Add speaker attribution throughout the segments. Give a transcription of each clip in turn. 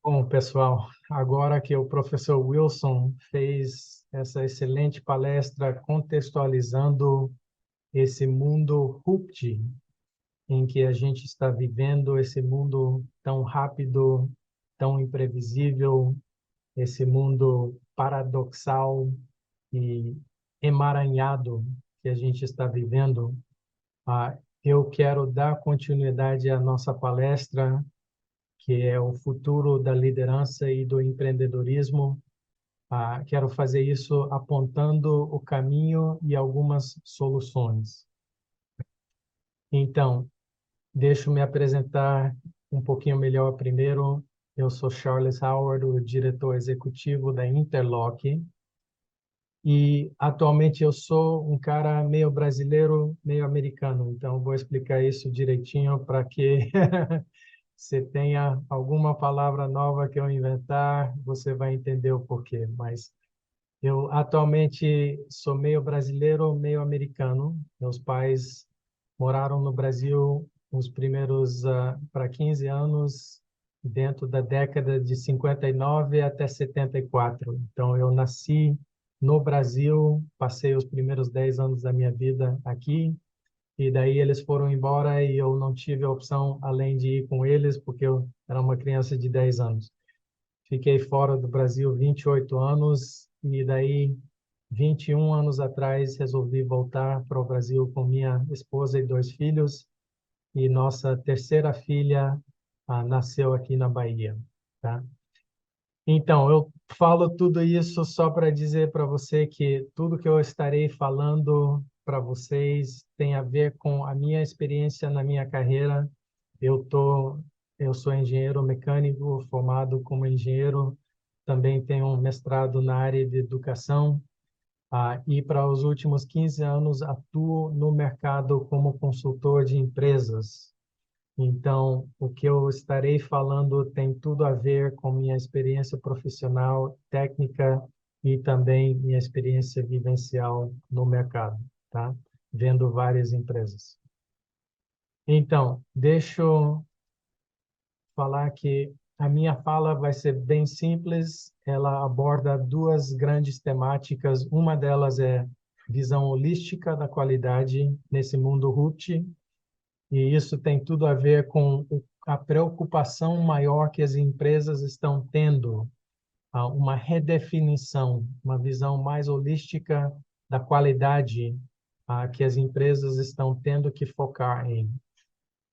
Speaker 1: Bom, pessoal, agora que o professor Wilson fez essa excelente palestra contextualizando esse mundo RUPT em que a gente está vivendo, esse mundo tão rápido, tão imprevisível, esse mundo paradoxal e emaranhado que a gente está vivendo, eu quero dar continuidade à nossa palestra, que é o futuro da liderança e do empreendedorismo. Quero fazer isso apontando o caminho e algumas soluções. Então, deixa eu me apresentar um pouquinho melhor primeiro. Eu sou Charles Howard, o diretor executivo da Interlock, e atualmente eu sou um cara meio brasileiro, meio americano. Então, vou explicar isso direitinho para que você tenha alguma palavra nova que eu inventar, você vai entender o porquê. Mas eu atualmente sou meio brasileiro, meio americano. Meus pais moraram no Brasil os primeiros para 15 anos, dentro da década de 59 até 74. Então, eu nasci no Brasil, passei os primeiros 10 anos da minha vida aqui, e daí eles foram embora e eu não tive a opção além de ir com eles, porque eu era uma criança de 10 anos. Fiquei fora do Brasil 28 anos e daí 21 anos atrás resolvi voltar para o Brasil com minha esposa e dois filhos, e nossa terceira filha nasceu aqui na Bahia, tá? Então, eu falo tudo isso só para dizer para você que tudo que eu estarei falando para vocês tem a ver com a minha experiência na minha carreira. Eu tô, eu sou engenheiro mecânico, formado como engenheiro, também tenho um mestrado na área de educação, e para os últimos 15 anos atuo no mercado como consultor de empresas. Então, o que eu estarei falando tem tudo a ver com minha experiência profissional, técnica e também minha experiência vivencial no mercado, tá? Vendo várias empresas. Então, deixa eu falar que a minha fala vai ser bem simples. Ela aborda duas grandes temáticas. Uma delas é visão holística da qualidade nesse mundo RUT, e isso tem tudo a ver com a preocupação maior que as empresas estão tendo, uma redefinição, uma visão mais holística da qualidade, que as empresas estão tendo que focar em.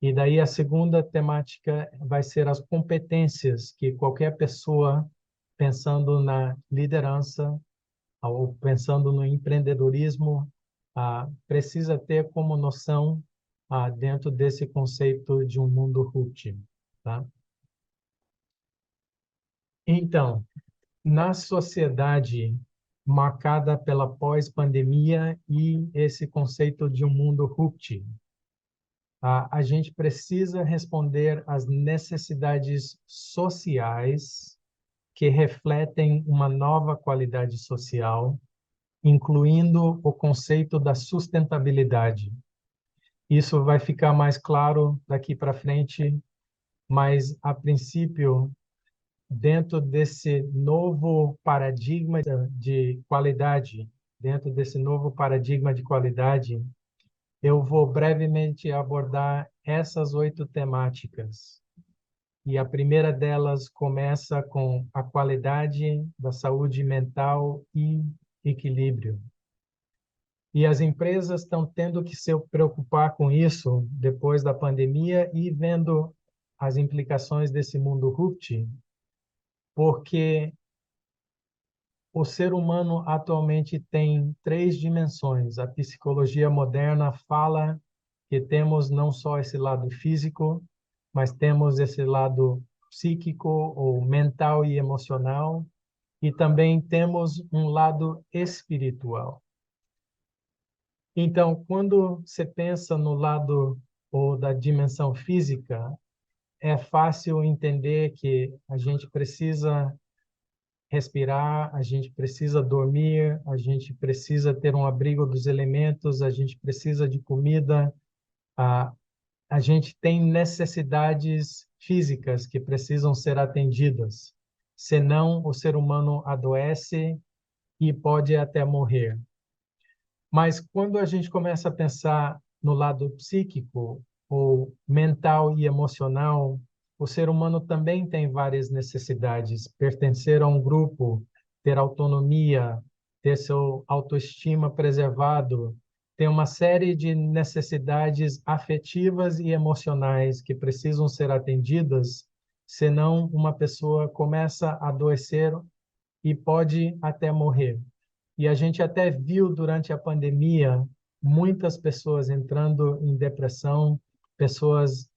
Speaker 1: E daí a segunda temática vai ser as competências que qualquer pessoa pensando na liderança ou pensando no empreendedorismo precisa ter como noção dentro desse conceito de um mundo RUT, tá? Então, na sociedade marcada pela pós-pandemia e esse conceito de um mundo RUT, a gente precisa responder às necessidades sociais que refletem uma nova qualidade social, incluindo o conceito da sustentabilidade. Isso vai ficar mais claro daqui para frente, mas, a princípio, dentro desse novo paradigma de qualidade, eu vou brevemente abordar essas 8 temáticas. E a primeira delas começa com a qualidade da saúde mental e equilíbrio. E as empresas estão tendo que se preocupar com isso depois da pandemia e vendo as implicações desse mundo RUPT, porque o ser humano atualmente tem 3 dimensões. A psicologia moderna fala que temos não só esse lado físico, mas temos esse lado psíquico ou mental e emocional, e também temos um lado espiritual. Então, quando você pensa no lado ou da dimensão física, é fácil entender que a gente precisa respirar, a gente precisa dormir, a gente precisa ter um abrigo dos elementos, a gente precisa de comida, a, a gente tem necessidades físicas que precisam ser atendidas. Senão, o ser humano adoece e pode até morrer. Mas quando a gente começa a pensar no lado psíquico, ou mental e emocional, o ser humano também tem várias necessidades. Pertencer a um grupo, ter autonomia, ter seu autoestima preservado, tem uma série de necessidades afetivas e emocionais que precisam ser atendidas, senão uma pessoa começa a adoecer e pode até morrer. E a gente até viu durante a pandemia muitas pessoas entrando em depressão, pessoas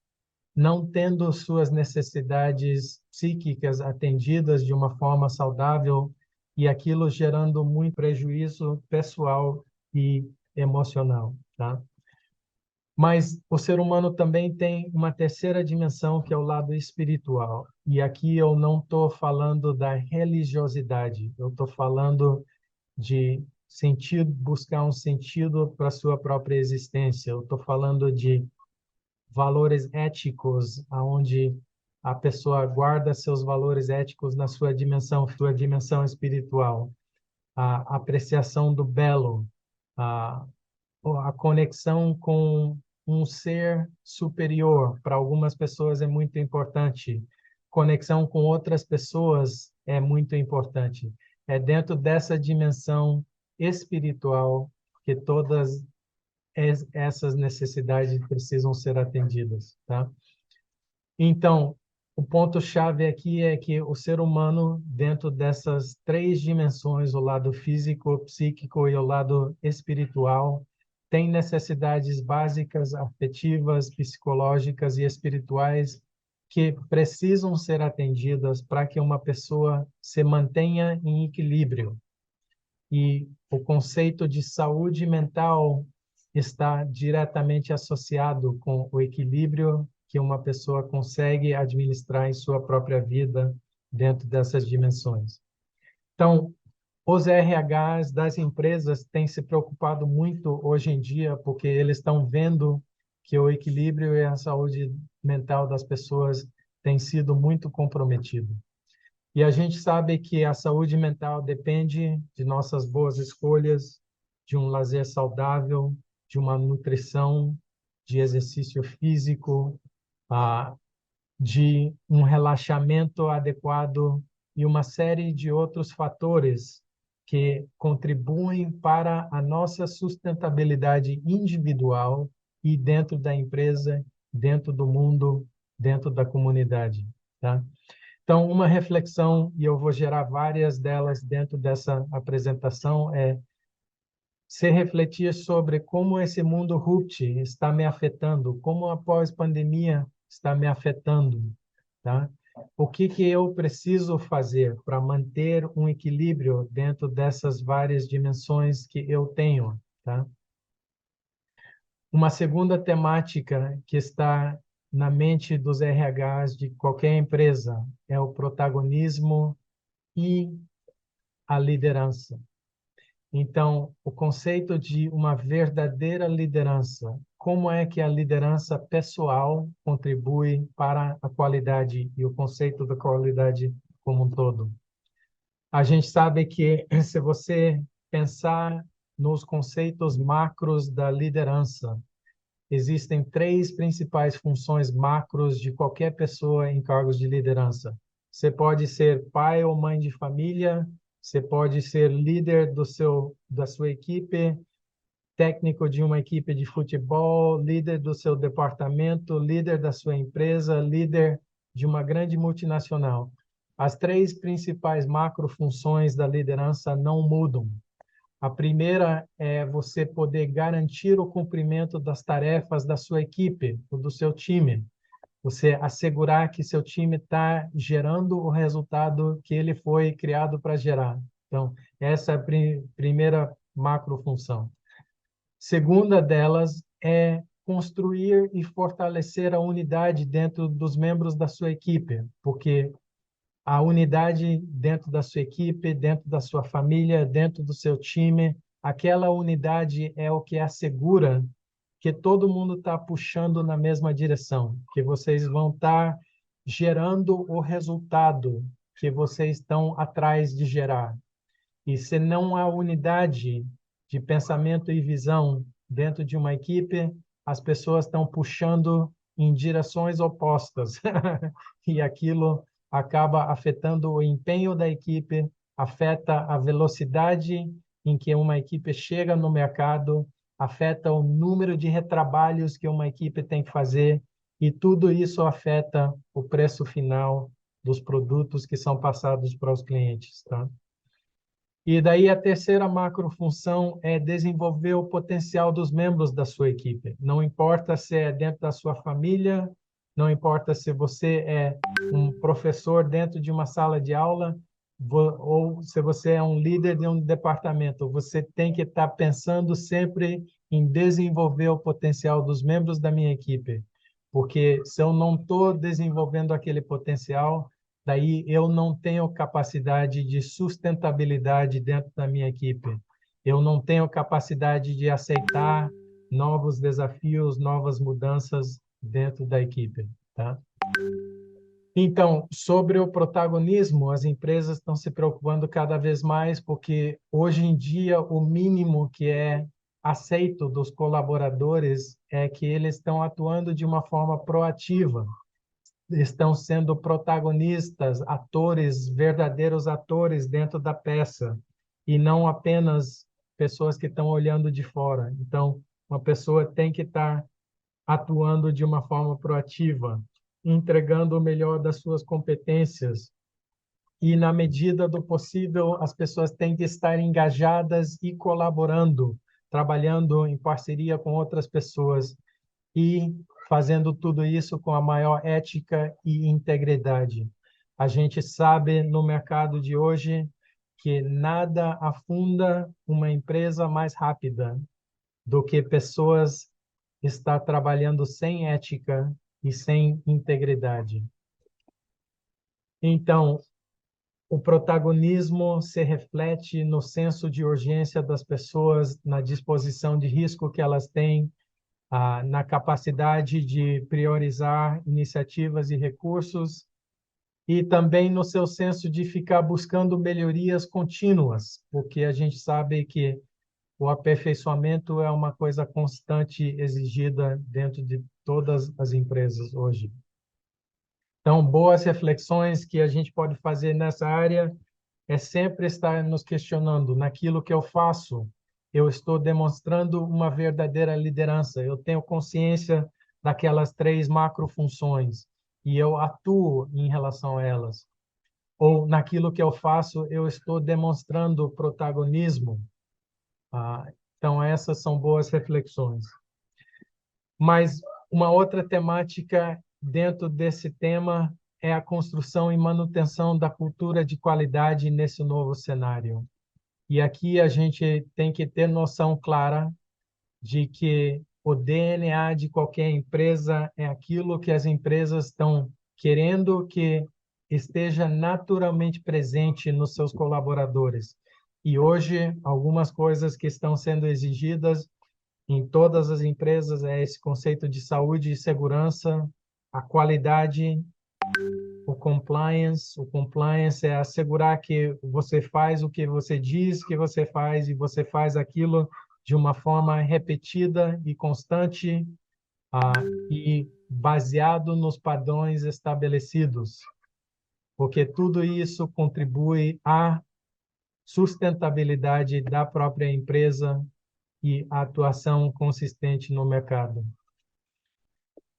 Speaker 1: não tendo suas necessidades psíquicas atendidas de uma forma saudável e aquilo gerando muito prejuízo pessoal e emocional, tá? Mas o ser humano também tem uma terceira dimensão, que é o lado espiritual. E aqui eu não estou falando da religiosidade, eu estou falando de sentido, buscar um sentido para a sua própria existência. Eu estou falando de valores éticos, aonde a pessoa guarda seus valores éticos na sua dimensão espiritual. A apreciação do belo, a, a conexão com um ser superior, para algumas pessoas é muito importante. Conexão com outras pessoas é muito importante. É dentro dessa dimensão espiritual que todas essas necessidades precisam ser atendidas, tá? Então, o ponto-chave aqui é que o ser humano, dentro dessas três dimensões, o lado físico, o psíquico e o lado espiritual, tem necessidades básicas, afetivas, psicológicas e espirituais que precisam ser atendidas para que uma pessoa se mantenha em equilíbrio. E o conceito de saúde mental está diretamente associado com o equilíbrio que uma pessoa consegue administrar em sua própria vida dentro dessas dimensões. Então, os RHs das empresas têm se preocupado muito hoje em dia, porque eles estão vendo que o equilíbrio e a saúde mental das pessoas tem sido muito comprometido. E a gente sabe que a saúde mental depende de nossas boas escolhas, de um lazer saudável, de uma nutrição, de exercício físico, de um relaxamento adequado e uma série de outros fatores que contribuem para a nossa sustentabilidade individual e dentro da empresa, dentro do mundo, dentro da comunidade, tá? Então, uma reflexão, e eu vou gerar várias delas dentro dessa apresentação, é se refletir sobre como esse mundo RUPT está me afetando, como a pós-pandemia está me afetando, tá? O que eu preciso fazer para manter um equilíbrio dentro dessas várias dimensões que eu tenho, tá? Uma segunda temática que está na mente dos RHs de qualquer empresa é o protagonismo e a liderança. Então, o conceito de uma verdadeira liderança, como é que a liderança pessoal contribui para a qualidade e o conceito da qualidade como um todo? A gente sabe que se você pensar nos conceitos macros da liderança, existem três principais funções macros de qualquer pessoa em cargos de liderança. Você pode ser pai ou mãe de família, você pode ser líder da sua equipe, técnico de uma equipe de futebol, líder do seu departamento, líder da sua empresa, líder de uma grande multinacional. As três principais macrofunções da liderança não mudam. A primeira é você poder garantir o cumprimento das tarefas da sua equipe, ou do seu time. Você assegurar que seu time está gerando o resultado que ele foi criado para gerar. Então, essa é a primeira macrofunção. Segunda delas é construir e fortalecer a unidade dentro dos membros da sua equipe, porque a unidade dentro da sua equipe, dentro da sua família, dentro do seu time, aquela unidade é o que assegura que todo mundo está puxando na mesma direção, que vocês vão estar gerando o resultado que vocês estão atrás de gerar. E se não há unidade de pensamento e visão dentro de uma equipe, as pessoas estão puxando em direções opostas. E aquilo acaba afetando o empenho da equipe, afeta a velocidade em que uma equipe chega no mercado, afeta o número de retrabalhos que uma equipe tem que fazer, e tudo isso afeta o preço final dos produtos que são passados para os clientes, tá? E daí a terceira macrofunção é desenvolver o potencial dos membros da sua equipe. Não importa se é dentro da sua família, não importa se você é um professor dentro de uma sala de aula, ou se você é um líder de um departamento, você tem que estar pensando sempre em desenvolver o potencial dos membros da minha equipe. Porque se eu não estou desenvolvendo aquele potencial, daí eu não tenho capacidade de sustentabilidade dentro da minha equipe. Eu não tenho capacidade de aceitar novos desafios, novas mudanças dentro da equipe, tá? Então, sobre o protagonismo, as empresas estão se preocupando cada vez mais porque hoje em dia o mínimo que é aceito dos colaboradores é que eles estão atuando de uma forma proativa, estão sendo protagonistas, atores, verdadeiros atores dentro da peça, e não apenas pessoas que estão olhando de fora. Então, uma pessoa tem que estar atuando de uma forma proativa, entregando o melhor das suas competências, e, na medida do possível, as pessoas têm que estar engajadas e colaborando, trabalhando em parceria com outras pessoas e fazendo tudo isso com a maior ética e integridade. A gente sabe no mercado de hoje que nada afunda uma empresa mais rápida do que pessoas estar trabalhando sem ética e sem integridade. Então, o protagonismo se reflete no senso de urgência das pessoas, na disposição de risco que elas têm, na capacidade de priorizar iniciativas e recursos, e também no seu senso de ficar buscando melhorias contínuas, porque a gente sabe que o aperfeiçoamento é uma coisa constante exigida dentro de todas as empresas hoje. Então, boas reflexões que a gente pode fazer nessa área é sempre estar nos questionando naquilo que eu faço. Eu estou demonstrando uma verdadeira liderança. Eu tenho consciência daquelas 3 macrofunções e eu atuo em relação a elas. Ou naquilo que eu faço, eu estou demonstrando protagonismo. Então, essas são boas reflexões. Mas uma outra temática dentro desse tema é a construção e manutenção da cultura de qualidade nesse novo cenário. E aqui a gente tem que ter noção clara de que o DNA de qualquer empresa é aquilo que as empresas estão querendo que esteja naturalmente presente nos seus colaboradores. E hoje, algumas coisas que estão sendo exigidas em todas as empresas é esse conceito de saúde e segurança, a qualidade, o compliance. O compliance é assegurar que você faz o que você diz que você faz e você faz aquilo de uma forma repetida e constante, e baseado nos padrões estabelecidos, porque tudo isso contribui à sustentabilidade da própria empresa e a atuação consistente no mercado.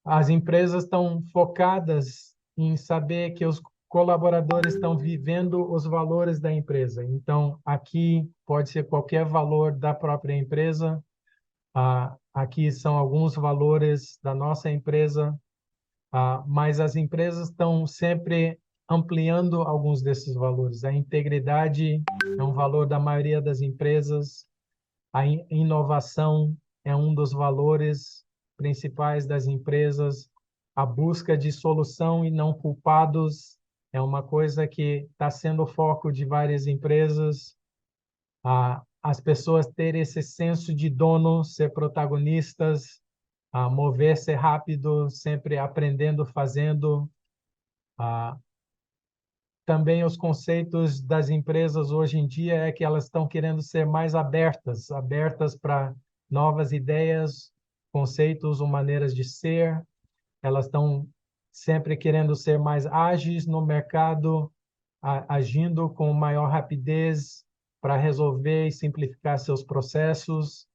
Speaker 1: As empresas estão focadas em saber que os colaboradores estão vivendo os valores da empresa. Então, aqui pode ser qualquer valor da própria empresa. Aqui são alguns valores da nossa empresa, mas as empresas estão sempre ampliando alguns desses valores. A integridade é um valor da maioria das empresas. A inovação é um dos valores principais das empresas. A busca de solução e não culpados é uma coisa que está sendo o foco de várias empresas. As pessoas terem esse senso de dono, ser protagonistas, mover-se rápido, sempre aprendendo, fazendo. Ah, também os conceitos das empresas hoje em dia é que elas estão querendo ser mais abertas, abertas para novas ideias, conceitos ou maneiras de ser. Elas estão sempre querendo ser mais ágeis no mercado, agindo com maior rapidez para resolver e simplificar seus processos.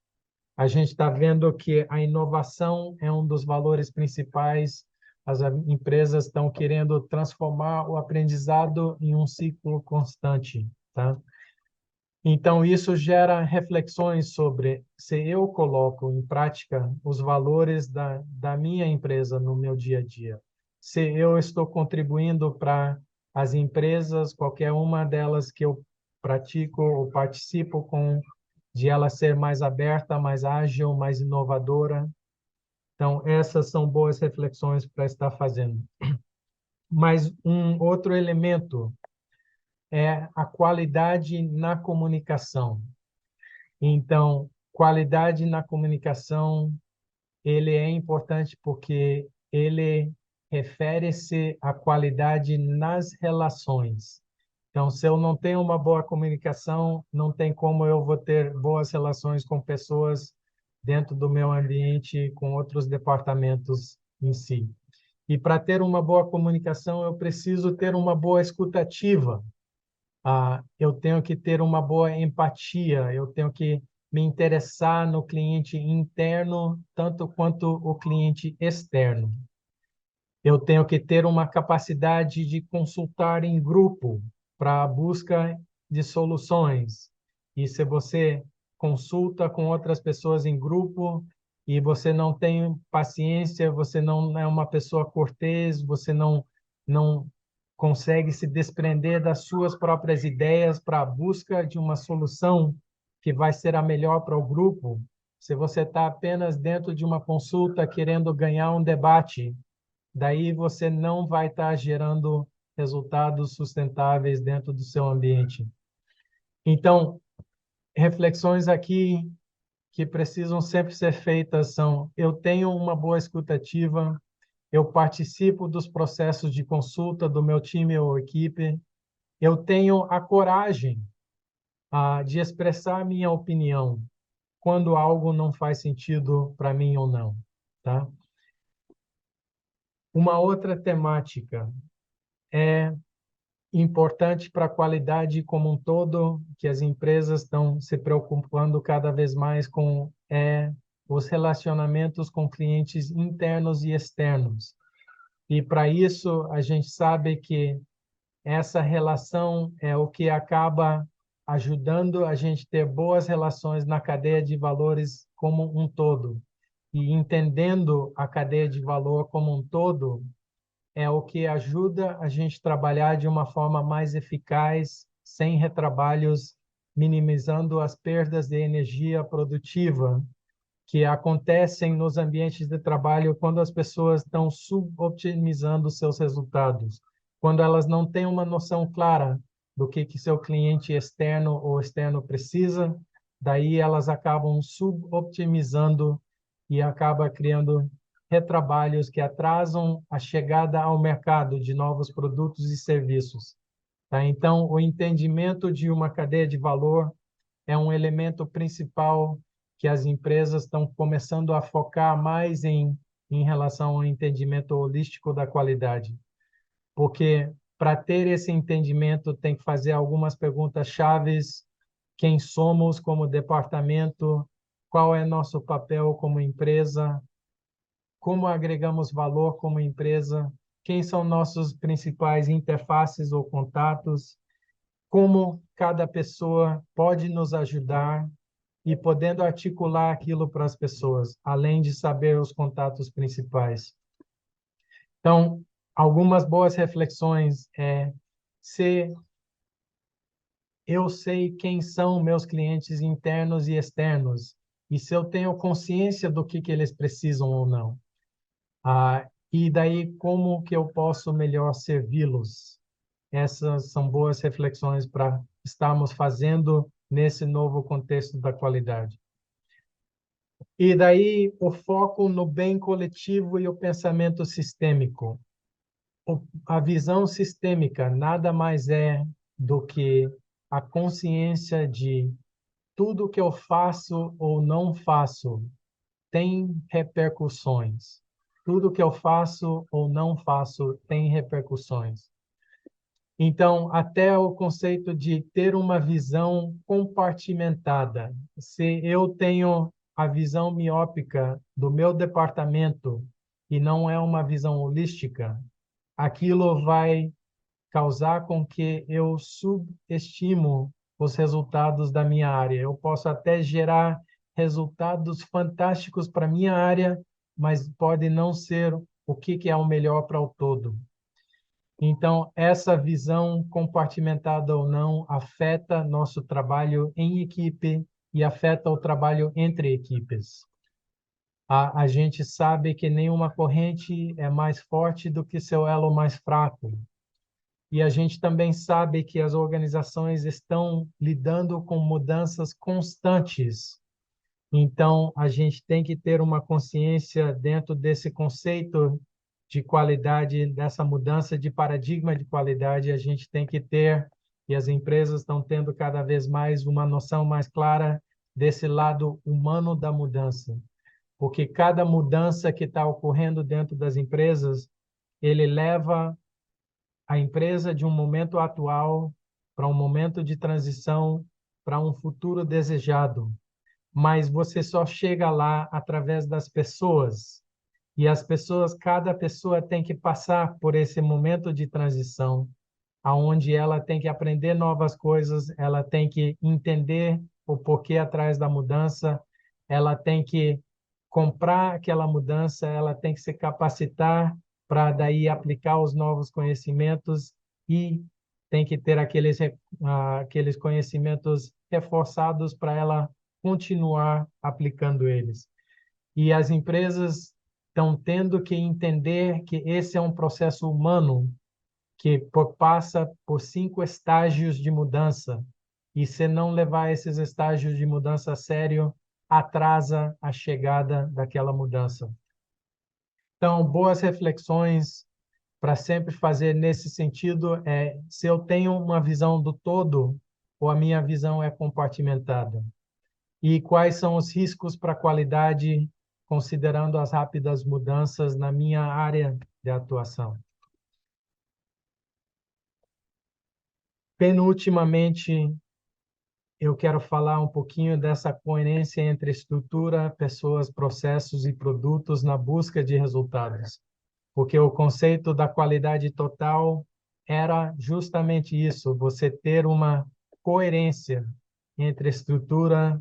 Speaker 1: A gente está vendo que a inovação é um dos valores principais. As empresas estão querendo transformar o aprendizado em um ciclo constante, tá? Então, isso gera reflexões sobre se eu coloco em prática os valores da minha empresa no meu dia a dia. Se eu estou contribuindo para as empresas, qualquer uma delas que eu pratico ou participo com, de ela ser mais aberta, mais ágil, mais inovadora. Então, essas são boas reflexões para estar fazendo. Mas um outro elemento é a qualidade na comunicação. Então, qualidade na comunicação, ele é importante porque ele refere-se à qualidade nas relações. Então, se eu não tenho uma boa comunicação, não tem como eu vou ter boas relações com pessoas dentro do meu ambiente, com outros departamentos em si. E para ter uma boa comunicação, eu preciso ter uma boa escutativa. Eu tenho que ter uma boa empatia, eu tenho que me interessar no cliente interno tanto quanto o cliente externo. Eu tenho que ter uma capacidade de consultar em grupo para a busca de soluções. E se você consulta com outras pessoas em grupo e você não tem paciência, você não é uma pessoa cortês, você não consegue se desprender das suas próprias ideias para a busca de uma solução que vai ser a melhor para o grupo, se você está apenas dentro de uma consulta querendo ganhar um debate, daí você não vai estar gerando resultados sustentáveis dentro do seu ambiente. Então, reflexões aqui que precisam sempre ser feitas são: eu tenho uma boa escutativa, eu participo dos processos de consulta do meu time ou equipe, eu tenho a coragem de expressar minha opinião quando algo não faz sentido para mim ou não, tá? Uma outra temática é importante para a qualidade como um todo, que as empresas estão se preocupando cada vez mais com os relacionamentos com clientes internos e externos. E para isso, a gente sabe que essa relação é o que acaba ajudando a gente ter boas relações na cadeia de valores como um todo. E entendendo a cadeia de valor como um todo, é o que ajuda a gente a trabalhar de uma forma mais eficaz, sem retrabalhos, minimizando as perdas de energia produtiva que acontecem nos ambientes de trabalho quando as pessoas estão suboptimizando seus resultados, quando elas não têm uma noção clara do que seu cliente externo ou externo precisa, daí elas acabam suboptimizando e acaba criando retrabalhos que atrasam a chegada ao mercado de novos produtos e serviços. Tá? Então, o entendimento de uma cadeia de valor é um elemento principal que as empresas estão começando a focar mais em relação ao entendimento holístico da qualidade. Porque para ter esse entendimento tem que fazer algumas perguntas chaves: quem somos como departamento, qual é nosso papel como empresa, como agregamos valor como empresa, quem são nossos principais interfaces ou contatos, como cada pessoa pode nos ajudar e podendo articular aquilo para as pessoas, além de saber os contatos principais. Então, algumas boas reflexões se eu sei quem são meus clientes internos e externos e se eu tenho consciência do que eles precisam ou não. E daí como que eu posso melhor servi-los? Essas são boas reflexões para estarmos fazendo nesse novo contexto da qualidade. E daí o foco no bem coletivo e o pensamento sistêmico. A visão sistêmica nada mais é do que a consciência de tudo que eu faço ou não faço tem repercussões. Tudo que eu faço ou não faço tem repercussões. Então, até o conceito de ter uma visão compartimentada. Se eu tenho a visão miópica do meu departamento e não é uma visão holística, aquilo vai causar com que eu subestimo os resultados da minha área. Eu posso até gerar resultados fantásticos para minha área, mas pode não ser o que é o melhor para o todo. Então, essa visão, compartimentada ou não, afeta nosso trabalho em equipe e afeta o trabalho entre equipes. A gente sabe que nenhuma corrente é mais forte do que seu elo mais fraco. E a gente também sabe que as organizações estão lidando com mudanças constantes. Então, a gente tem que ter uma consciência dentro desse conceito de qualidade, dessa mudança de paradigma de qualidade, a gente tem que ter, e as empresas estão tendo cada vez mais uma noção mais clara desse lado humano da mudança. Porque cada mudança que está ocorrendo dentro das empresas, ele leva a empresa de um momento atual para um momento de transição para um futuro desejado. Mas você só chega lá através das pessoas. E as pessoas, cada pessoa tem que passar por esse momento de transição, aonde ela tem que aprender novas coisas, ela tem que entender o porquê atrás da mudança, ela tem que comprar aquela mudança, ela tem que se capacitar para daí aplicar os novos conhecimentos e tem que ter aqueles conhecimentos reforçados para ela continuar aplicando eles. E as empresas estão tendo que entender que esse é um processo humano que passa por 5 estágios de mudança. E se não levar esses estágios de mudança a sério, atrasa a chegada daquela mudança. Então, boas reflexões para sempre fazer nesse sentido é se eu tenho uma visão do todo ou a minha visão é compartimentada. E quais são os riscos para a qualidade, considerando as rápidas mudanças na minha área de atuação. Penultimamente, eu quero falar um pouquinho dessa coerência entre estrutura, pessoas, processos e produtos na busca de resultados. Porque o conceito da qualidade total era justamente isso, você ter uma coerência entre estrutura,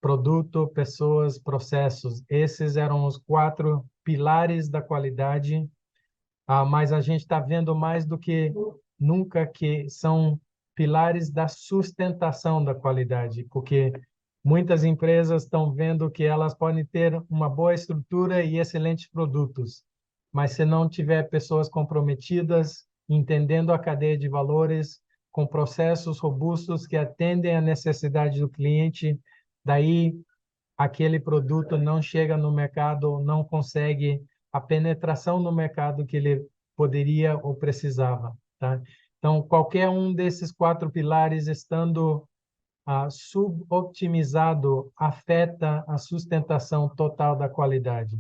Speaker 1: produto, pessoas, processos. Esses eram os 4 pilares da qualidade, mas a gente está vendo mais do que nunca que são pilares da sustentação da qualidade, porque muitas empresas estão vendo que elas podem ter uma boa estrutura e excelentes produtos, mas se não tiver pessoas comprometidas, entendendo a cadeia de valores, com processos robustos que atendem à necessidade do cliente, daí aquele produto não chega no mercado, não consegue a penetração no mercado que ele poderia ou precisava, tá? Então, qualquer um desses 4 pilares estando suboptimizado afeta a sustentação total da qualidade.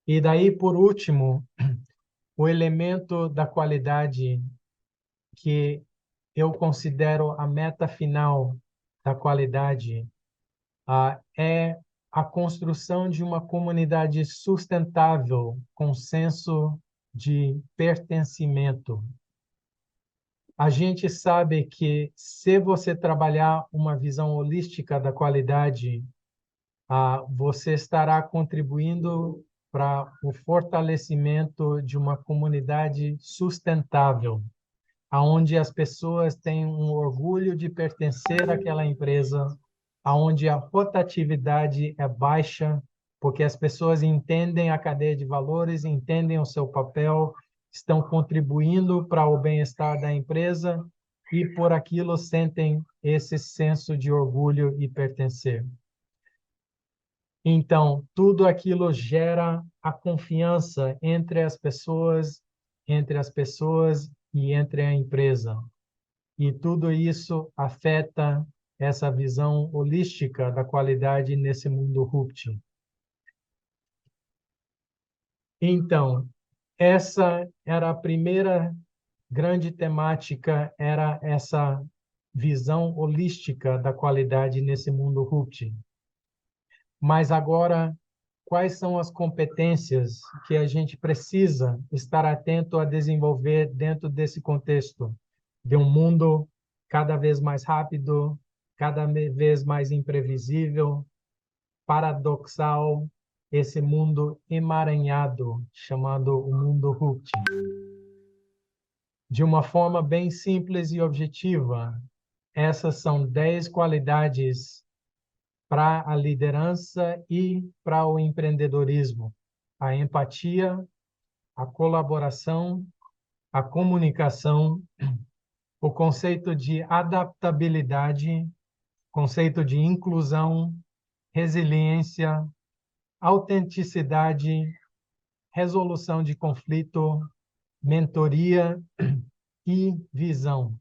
Speaker 1: E daí, por último, o elemento da qualidade que eu considero a meta final da qualidade é a construção de uma comunidade sustentável com senso de pertencimento. A gente sabe que se você trabalhar uma visão holística da qualidade, você estará contribuindo para o fortalecimento de uma comunidade sustentável, aonde as pessoas têm um orgulho de pertencer àquela empresa, aonde a rotatividade é baixa, porque as pessoas entendem a cadeia de valores, entendem o seu papel, estão contribuindo para o bem-estar da empresa e por aquilo sentem esse senso de orgulho e pertencer. Então, tudo aquilo gera a confiança entre as pessoas entre as pessoas e entre a empresa. E tudo isso afeta essa visão holística da qualidade nesse mundo RUPT. Então, essa era a primeira grande temática, era essa visão holística da qualidade nesse mundo RUPT. Mas agora, quais são as competências que a gente precisa estar atento a desenvolver dentro desse contexto de um mundo cada vez mais rápido, cada vez mais imprevisível, paradoxal, esse mundo emaranhado, chamado o mundo RUPT? De uma forma bem simples e objetiva, essas são 10 qualidades para a liderança e para o empreendedorismo: a empatia, a colaboração, a comunicação, o conceito de adaptabilidade, conceito de inclusão, resiliência, autenticidade, resolução de conflito, mentoria e visão.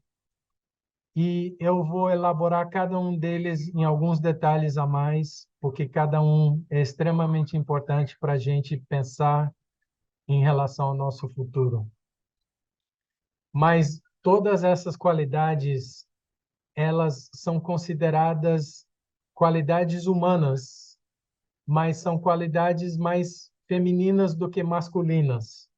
Speaker 1: E eu vou elaborar cada um deles em alguns detalhes a mais, porque cada um é extremamente importante para a gente pensar em relação ao nosso futuro. Mas todas essas qualidades, elas são consideradas qualidades humanas, mas são qualidades mais femininas do que masculinas.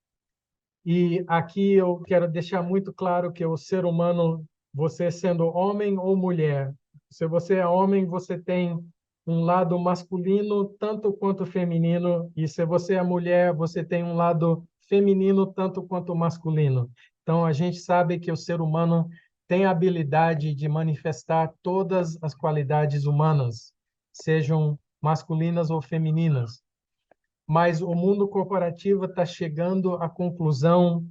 Speaker 1: E aqui eu quero deixar muito claro que o ser humano, você sendo homem ou mulher, se você é homem, você tem um lado masculino tanto quanto feminino, e se você é mulher, você tem um lado feminino tanto quanto masculino. Então, a gente sabe que o ser humano tem a habilidade de manifestar todas as qualidades humanas, sejam masculinas ou femininas. Mas o mundo corporativo está chegando à conclusão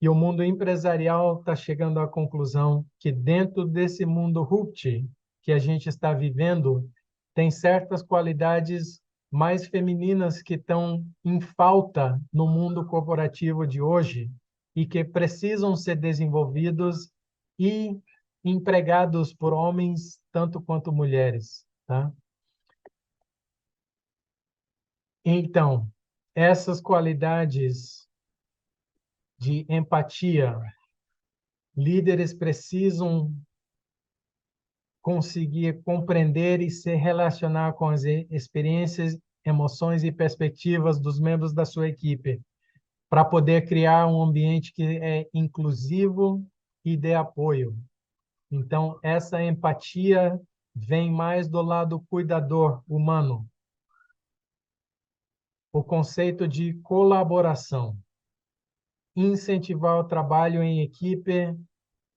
Speaker 1: e o mundo empresarial está chegando à conclusão que dentro desse mundo RUPT que a gente está vivendo, tem certas qualidades mais femininas que estão em falta no mundo corporativo de hoje e que precisam ser desenvolvidos e empregados por homens tanto quanto mulheres, tá? Então, essas qualidades de empatia, líderes precisam conseguir compreender e se relacionar com as experiências, emoções e perspectivas dos membros da sua equipe, para poder criar um ambiente que é inclusivo e dê apoio. Então, essa empatia vem mais do lado cuidador humano. O conceito de colaboração. Incentivar o trabalho em equipe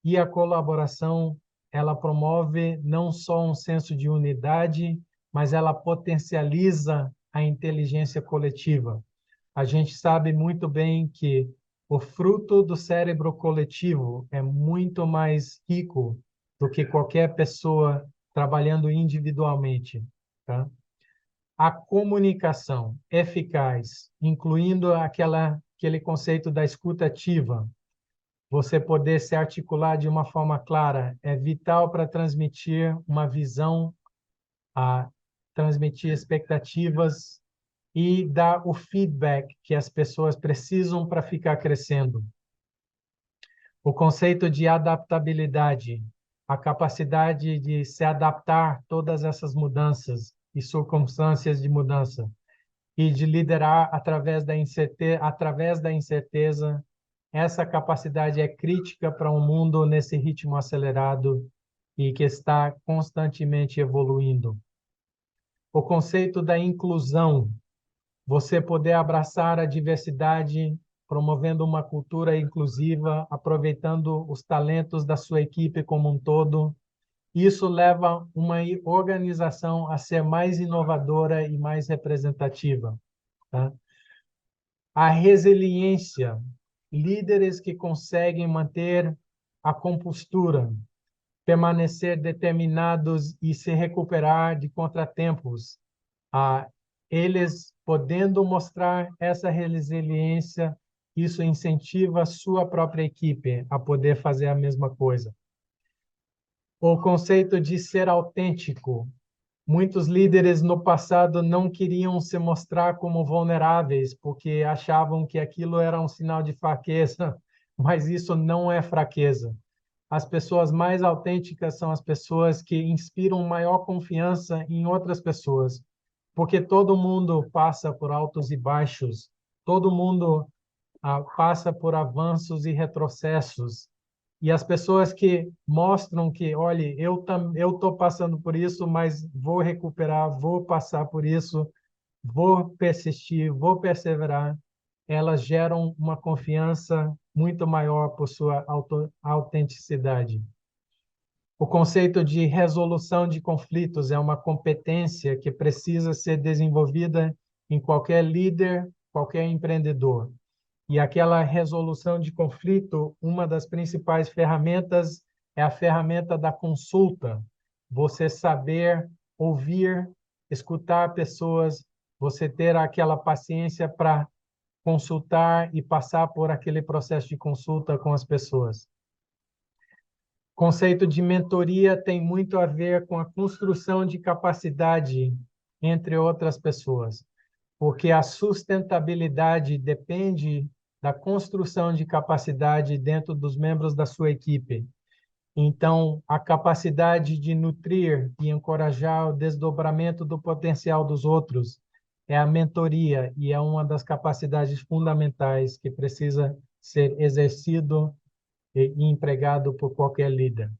Speaker 1: e a colaboração, ela promove não só um senso de unidade, mas ela potencializa a inteligência coletiva. A gente sabe muito bem que o fruto do cérebro coletivo é muito mais rico do que qualquer pessoa trabalhando individualmente, tá? A comunicação eficaz, incluindo aquele conceito da escuta ativa, você poder se articular de uma forma clara, é vital para transmitir uma visão, a transmitir expectativas e dar o feedback que as pessoas precisam para ficar crescendo. O conceito de adaptabilidade, a capacidade de se adaptar a todas essas mudanças e circunstâncias de mudança e de liderar através da incerteza. Essa capacidade é crítica para um mundo nesse ritmo acelerado e que está constantemente evoluindo. O conceito da inclusão, você poder abraçar a diversidade, promovendo uma cultura inclusiva, aproveitando os talentos da sua equipe como um todo. Isso leva uma organização a ser mais inovadora e mais representativa, tá? A resiliência, líderes que conseguem manter a compostura, permanecer determinados e se recuperar de contratempos, eles podendo mostrar essa resiliência isso incentiva a sua própria equipe a poder fazer a mesma coisa. O conceito de ser autêntico. Muitos líderes no passado não queriam se mostrar como vulneráveis, porque achavam que aquilo era um sinal de fraqueza, mas isso não é fraqueza. As pessoas mais autênticas são as pessoas que inspiram maior confiança em outras pessoas, porque todo mundo passa por altos e baixos, todo mundo passa por avanços e retrocessos. E as pessoas que mostram que, olha, eu estou passando por isso, mas vou recuperar, vou passar por isso, vou persistir, vou perseverar, elas geram uma confiança muito maior por sua autenticidade. O conceito de resolução de conflitos é uma competência que precisa ser desenvolvida em qualquer líder, qualquer empreendedor. E aquela resolução de conflito, uma das principais ferramentas é a ferramenta da consulta. Você saber ouvir, escutar pessoas, você ter aquela paciência para consultar e passar por aquele processo de consulta com as pessoas. O conceito de mentoria tem muito a ver com a construção de capacidade entre outras pessoas, porque a sustentabilidade depende da construção de capacidade dentro dos membros da sua equipe. Então, a capacidade de nutrir e encorajar o desdobramento do potencial dos outros é a mentoria e é uma das capacidades fundamentais que precisa ser exercido e empregado por qualquer líder.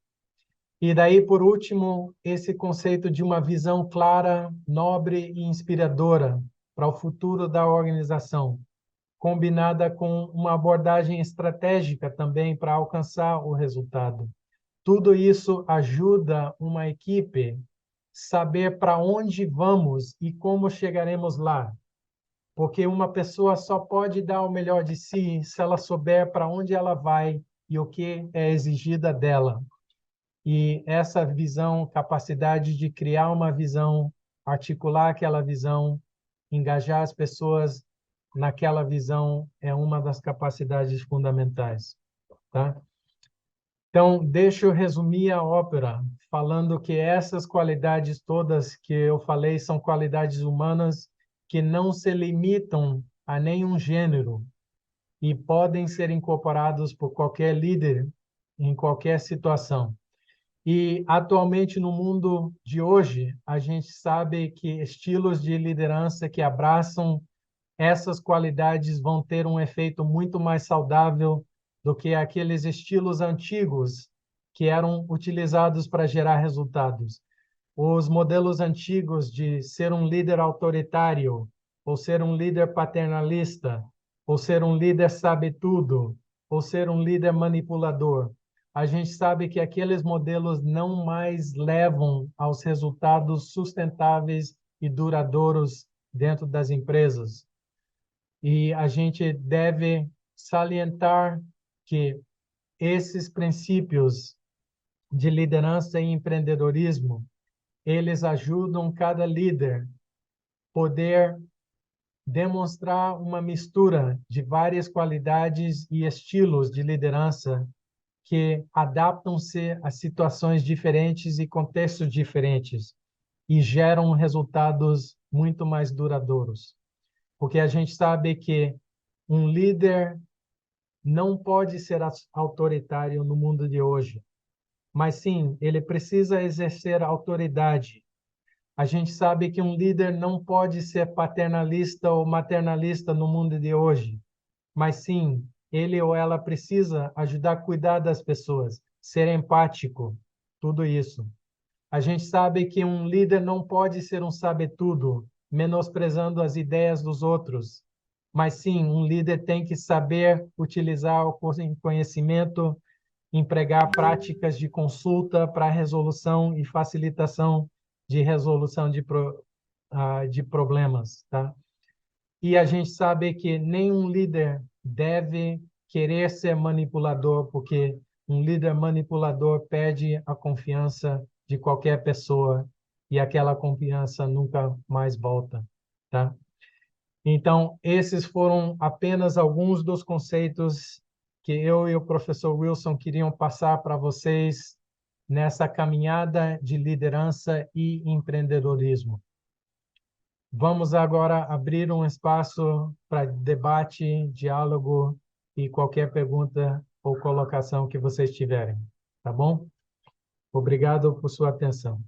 Speaker 1: E daí, por último, esse conceito de uma visão clara, nobre e inspiradora para o futuro da organização, combinada com uma abordagem estratégica também para alcançar o resultado. Tudo isso ajuda uma equipe saber para onde vamos e como chegaremos lá. Porque uma pessoa só pode dar o melhor de si se ela souber para onde ela vai e o que é exigido dela. E essa visão, capacidade de criar uma visão, articular aquela visão, engajar as pessoas naquela visão é uma das capacidades fundamentais, tá? Então, deixa eu resumir a ópera, falando que essas qualidades todas que eu falei são qualidades humanas que não se limitam a nenhum gênero e podem ser incorporados por qualquer líder em qualquer situação. E, atualmente, no mundo de hoje, a gente sabe que estilos de liderança que abraçam essas qualidades vão ter um efeito muito mais saudável do que aqueles estilos antigos que eram utilizados para gerar resultados. Os modelos antigos de ser um líder autoritário, ou ser um líder paternalista, ou ser um líder sabe-tudo, ou ser um líder manipulador. A gente sabe que aqueles modelos não mais levam aos resultados sustentáveis e duradouros dentro das empresas. E a gente deve salientar que esses princípios de liderança e empreendedorismo, eles ajudam cada líder poder demonstrar uma mistura de várias qualidades e estilos de liderança que adaptam-se a situações diferentes e contextos diferentes e geram resultados muito mais duradouros. Porque a gente sabe que um líder não pode ser autoritário no mundo de hoje, mas sim, ele precisa exercer autoridade. A gente sabe que um líder não pode ser paternalista ou maternalista no mundo de hoje, mas sim, ele ou ela precisa ajudar a cuidar das pessoas, ser empático, tudo isso. A gente sabe que um líder não pode ser um sabe-tudo, menosprezando as ideias dos outros, mas sim, um líder tem que saber utilizar o conhecimento, empregar práticas de consulta para resolução e facilitação de resolução de problemas, tá? E a gente sabe que nenhum líder deve querer ser manipulador, porque um líder manipulador perde a confiança de qualquer pessoa e aquela confiança nunca mais volta, tá? Então, esses foram apenas alguns dos conceitos que eu e o professor Wilson queriam passar para vocês nessa caminhada de liderança e empreendedorismo. Vamos agora abrir um espaço para debate, diálogo e qualquer pergunta ou colocação que vocês tiverem, tá bom? Obrigado por sua atenção.